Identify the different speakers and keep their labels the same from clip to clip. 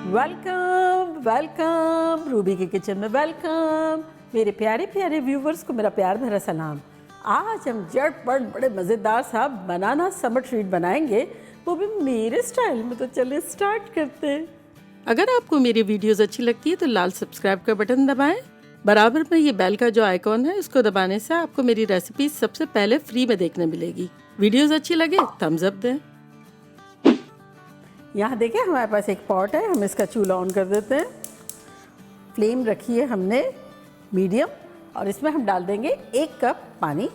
Speaker 1: Welcome welcome Ruby के kitchen में welcome. मेरे प्यारे प्यारे व्यूवर्स को मेरा प्यार भरा सलाम। आज हम झटपट बड़े मज़ेदार सा बनाना समर ट्रीट बनाएंगे, वो भी मेरे स्टाइल में। तो चलिए स्टार्ट करते हैं। अगर आपको मेरी वीडियोस अच्छी लगती है तो लाल सब्सक्राइब का बटन दबाएं। बराबर में ये बेल का जो आइकॉन है इसको दबाने से आपको मेरी रेसिपी सबसे पहले फ्री में देखने मिलेगी। वीडियोस अच्छी लगे थम्स अप दें। यहाँ देखिए हमारे पास एक पॉट है, हम इसका चूल्हा ऑन कर देते हैं। फ्लेम रखी है हमने मीडियम और इसमें हम डाल देंगे 1 कप पानी।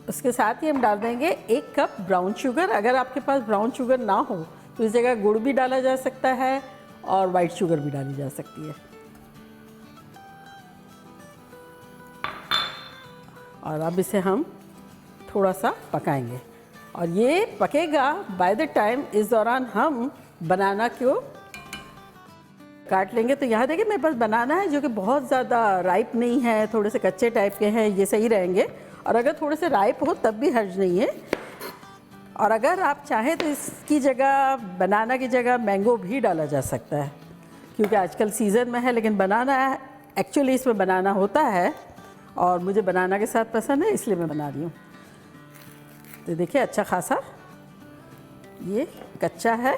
Speaker 1: उसके साथ ही हम डाल देंगे 1 कप ब्राउन शुगर। अगर आपके पास ब्राउन शुगर ना हो तो इस जगह गुड़ भी डाला जा सकता है और वाइट शुगर भी डाली जा सकती है। और अब इसे हम थोड़ा सा पकाएंगे और ये पकेगा बाय द टाइम। इस दौरान हम बनाना को काट लेंगे। तो यहाँ देखिए मेरे पास बनाना है जो कि बहुत ज़्यादा राइप नहीं है, थोड़े से कच्चे टाइप के हैं, ये सही रहेंगे। और अगर थोड़े से राइप हो तब भी हर्ज नहीं है। और अगर आप चाहें तो इसकी जगह, बनाना की जगह मैंगो भी डाला जा सकता है, क्योंकि आजकल सीज़न में है। लेकिन बनाना एक्चुअली इसमें बनाना होता है और मुझे बनाना के साथ पसंद है, इसलिए मैं बना रही हूँ। तो देखिए अच्छा खासा ये कच्चा है।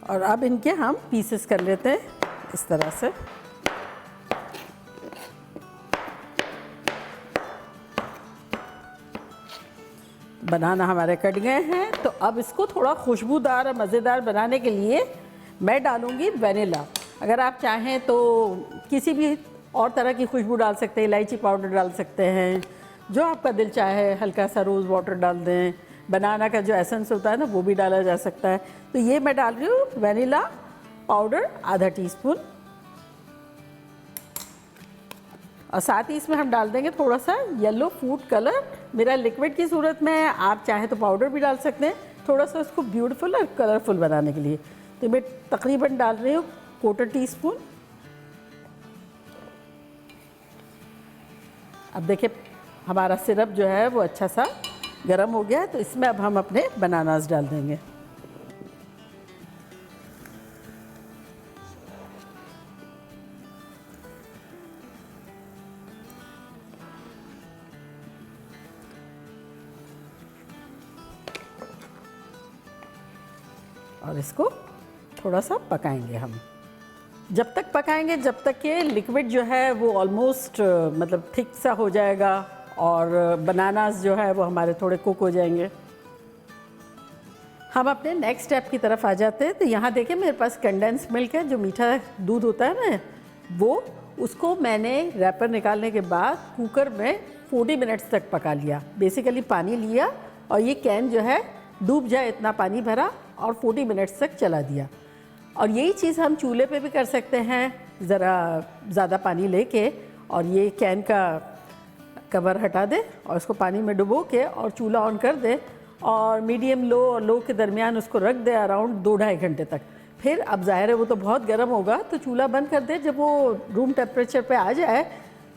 Speaker 1: और अब इनके हम पीसेस कर लेते हैं इस तरह से। बनाना हमारे कट गए हैं। तो अब इसको थोड़ा खुशबूदार और मज़ेदार बनाने के लिए मैं डालूँगी वेनिला। अगर आप चाहें तो किसी भी और तरह की खुशबू डाल सकते हैं, इलायची पाउडर डाल सकते हैं, जो आपका दिल चाहे। हल्का सा रोज़ वाटर डाल दें। बनाना का जो एसेंस होता है ना, वो भी डाला जा सकता है। तो ये मैं डाल रही हूँ वेनिला पाउडर ½ टीस्पून। और साथ ही इसमें हम डाल देंगे थोड़ा सा येलो फूड कलर। मेरा लिक्विड की सूरत में है, आप चाहें तो पाउडर भी डाल सकते हैं, थोड़ा सा उसको ब्यूटीफुल और कलरफुल बनाने के लिए। तो मैं तकरीबन डाल रही हूँ 1/4 टीस्पून। अब देखिए हमारा सिरप जो है वो अच्छा सा गर्म हो गया है। तो इसमें अब हम अपने बनानास डाल देंगे। और इसको थोड़ा सा पकाएंगे हम। जब तक पकाएंगे जब तक कि लिक्विड जो है वो ऑलमोस्ट मतलब थिक सा हो जाएगा और बनानास जो है वो हमारे थोड़े कुक हो जाएंगे। हम अपने नेक्स्ट स्टेप की तरफ आ जाते हैं। तो यहाँ देखिए मेरे पास कंडेंस मिल्क है, जो मीठा दूध होता है ना, वो उसको मैंने रैपर निकालने के बाद कुकर में 40 मिनट्स तक पका लिया। बेसिकली पानी लिया और ये कैन जो है डूब जाए इतना पानी भरा और 40 मिनट्स तक चला दिया। और यही चीज़ हम चूल्हे पे भी कर सकते हैं, ज़रा ज़्यादा पानी लेके और ये कैन का कवर हटा दें और उसको पानी में डुबो के और चूल्हा ऑन कर दें और मीडियम लो और लो के दरमियान उसको रख दें अराउंड 2-2.5 घंटे तक। फिर अब ज़ाहिर है वो तो बहुत गर्म होगा, तो चूल्हा बंद कर दें। जब वो रूम टेम्परेचर पे आ जाए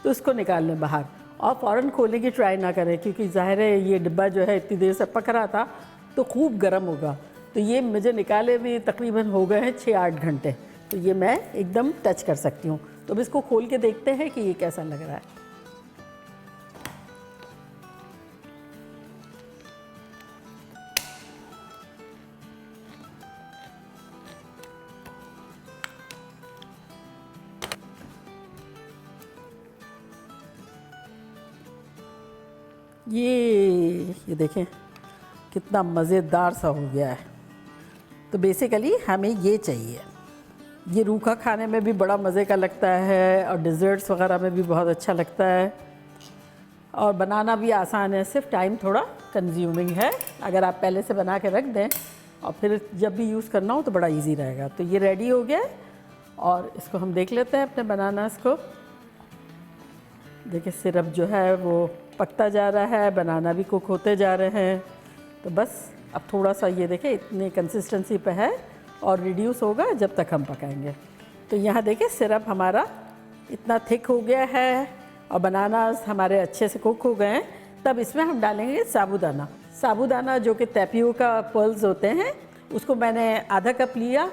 Speaker 1: तो उसको निकाल लें बाहर और फ़ौरन खोलने की ट्राई ना करें, क्योंकि ज़ाहिर है ये डिब्बा जो है इतनी देर से पक रहा था तो खूब गर्म होगा। तो ये मुझे निकाले भी तकरीबन हो गए हैं 6-8 घंटे। तो ये मैं एकदम टच कर सकती हूँ। तो अब इसको खोल के देखते हैं कि ये कैसा लग रहा है। ये देखें कितना मज़ेदार सा हो गया है। तो बेसिकली हमें ये चाहिए। ये रूखा खाने में भी बड़ा मज़े का लगता है और डिज़र्ट्स वगैरह में भी बहुत अच्छा लगता है और बनाना भी आसान है, सिर्फ टाइम थोड़ा कंज्यूमिंग है। अगर आप पहले से बना के रख दें और फिर जब भी यूज़ करना हो तो बड़ा इजी रहेगा। तो ये रेडी हो गया है और इसको हम देख लेते हैं अपने बनानास को। देखिए सिरप जो है वो पकता जा रहा है, बनाना भी कुक होते जा रहे हैं। तो बस अब थोड़ा सा ये देखें इतनी कंसिस्टेंसी पे है और रिड्यूस होगा जब तक हम पकाएंगे। तो यहाँ देखिए सिरप हमारा इतना थिक हो गया है और बनानास हमारे अच्छे से कुक हो गए हैं, तब इसमें हम डालेंगे साबूदाना। साबूदाना जो कि टैपियोका पर्ल्स होते हैं, उसको मैंने आधा कप लिया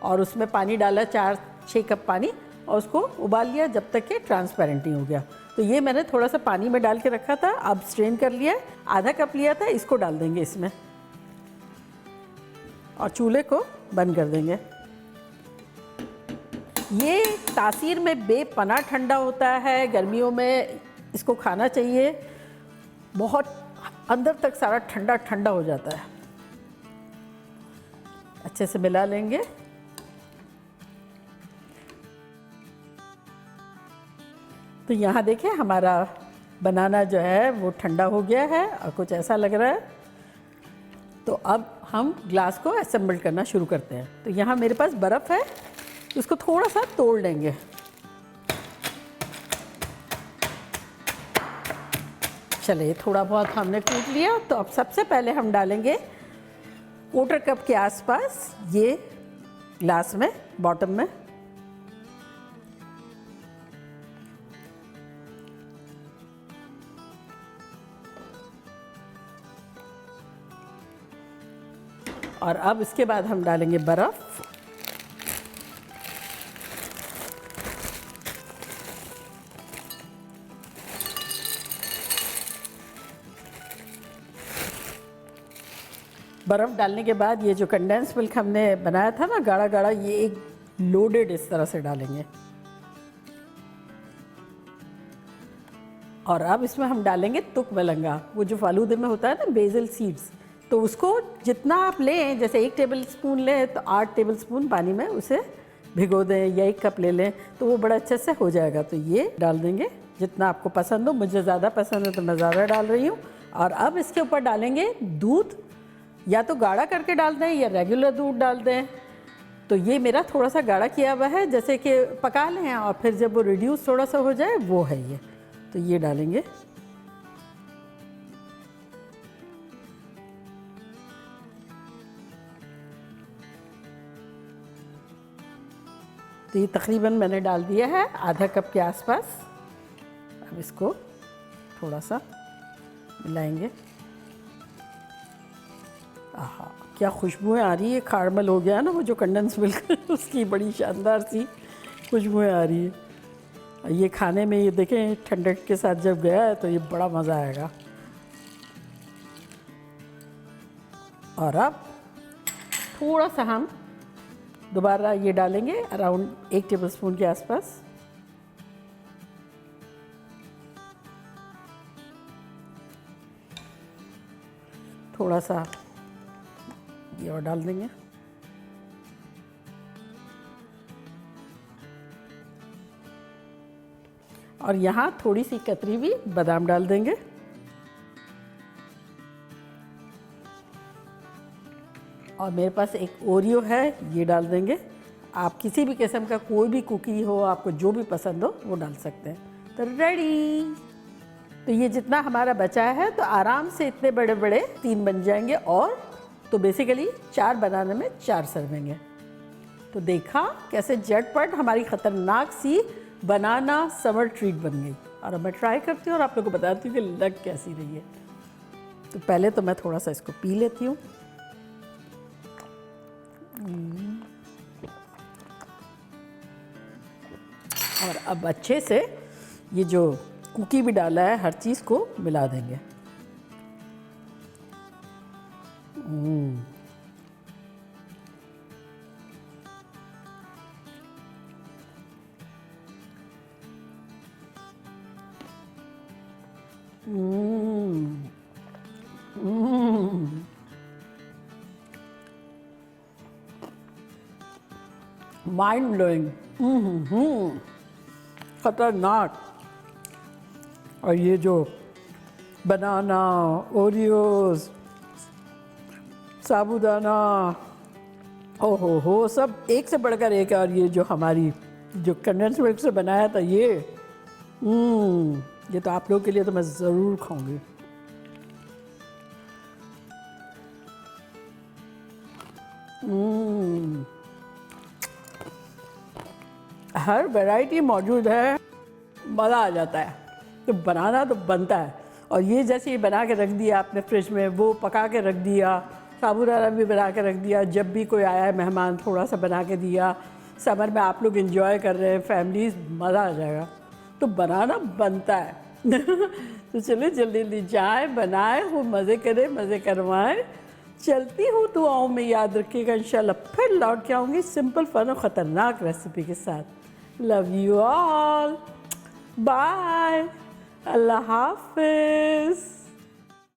Speaker 1: और उसमें पानी डाला 4-6 कप पानी, और उसको उबाल लिया जब तक कि ट्रांसपेरेंट नहीं हो गया। तो ये मैंने थोड़ा सा पानी में डाल के रखा था, अब स्ट्रेन कर लिया। आधा कप लिया था, इसको डाल देंगे इसमें और चूल्हे को बंद कर देंगे। ये तासीर में बेपनाह ठंडा होता है, गर्मियों में इसको खाना चाहिए, बहुत अंदर तक सारा ठंडा ठंडा हो जाता है। अच्छे से मिला लेंगे। तो यहाँ देखें हमारा बनाना जो है वो ठंडा हो गया है और कुछ ऐसा लग रहा है। तो अब हम ग्लास को असेंबल करना शुरू करते हैं। तो यहाँ मेरे पास बर्फ़ है, उसको थोड़ा सा तोड़ लेंगे। चलिए, थोड़ा बहुत हमने कूट लिया। तो अब सबसे पहले हम डालेंगे 1/4 कप के आसपास ये ग्लास में, बॉटम में। और अब इसके बाद हम डालेंगे बर्फ़। बर्फ़ डालने के बाद ये जो कंडेंस मिल्क हमने बनाया था ना गाढ़ा गाढ़ा, ये एक लोडेड इस तरह से डालेंगे। और अब इसमें हम डालेंगे तुक मलंगा, वो जो फालूदे में होता है ना, बेसिल सीड्स। तो उसको जितना आप लें, जैसे 1 टेबल स्पून लें तो 8 टेबल स्पून पानी में उसे भिगो दें, या 1 कप ले लें तो वो बड़ा अच्छे से हो जाएगा। तो ये डाल देंगे जितना आपको पसंद हो। मुझे ज़्यादा पसंद है तो मैं ज़्यादा डाल रही हूँ। और अब इसके ऊपर डालेंगे दूध, या तो गाढ़ा करके डाल दें या रेगुलर दूध डाल दें। तो ये मेरा थोड़ा सा गाढ़ा किया हुआ है, जैसे कि पका लें और फिर जब वो रिड्यूस थोड़ा सा हो जाए, वो है ये। तो ये डालेंगे। तो ये तकरीबन मैंने डाल दिया है आधा कप के आसपास। अब इसको थोड़ा सा मिलाएंगे। आहा, क्या खुशबुएं आ रही है। कारामल हो गया ना वो जो कंडेंस मिल्क उसकी बड़ी शानदार सी खुशबुएं आ रही है। ये खाने में, ये देखें ठंडक के साथ जब गया है तो ये बड़ा मज़ा आएगा। और अब थोड़ा सा हम दोबारा ये डालेंगे, अराउंड 1 टेबलस्पून के आसपास। थोड़ा सा ये और डाल देंगे। और यहाँ थोड़ी सी कतरी हुई बादाम डाल देंगे। और मेरे पास एक ओरियो है, ये डाल देंगे। आप किसी भी किस्म का कोई भी कुकी हो, आपको जो भी पसंद हो वो डाल सकते हैं। तो रेडी। तो ये जितना हमारा बचा है, तो आराम से इतने बड़े बड़े 3 बन जाएंगे। और तो बेसिकली 4 बनाने में 4 सर्विंग है। तो देखा कैसे झटपट हमारी ख़तरनाक सी बनाना समर ट्रीट बन गई। और अब मैं ट्राई करती हूँ और आप लोगों को बताती हूँ कि लग कैसी रही है। तो पहले तो मैं थोड़ा सा इसको पी लेती हूँ। और अब अच्छे से ये जो कुकी भी डाला है, हर चीज़ को मिला देंगे। माइंड ब्लोइंग, खतरनाक। और ये जो बनाना, ओरियोज, साबूदाना, ओहो हो, सब एक से बढ़कर एक। और ये जो हमारी जो कंडेंस मिल्क से बनाया था ये तो आप लोगों के लिए तो मैं ज़रूर खाऊंगी। हर वैरायटी मौजूद है। मज़ा आ जाता है। तो बनाना तो बनता है। और ये जैसे ये बना के रख दिया आपने फ्रिज में, वो पका के रख दिया, साबूदाना भी बना के रख दिया, जब भी कोई आया है मेहमान थोड़ा सा बना के दिया, समर में आप लोग एंजॉय कर रहे हैं फैमिलीज, मज़ा आ जाएगा। तो बनाना बनता है। तो चलिए जल्दी जल्दी जाएँ, बनाएं, वो मज़े करें, मज़े करवाएं। चलती हूँ, दुआओं में याद रखिएगा। इंशाल्लाह फिर लौट के आऊँगी सिंपल फन और ख़तरनाक रेसिपी के साथ। लव यू ऑल, बाय, अल्लाह हाफिज़।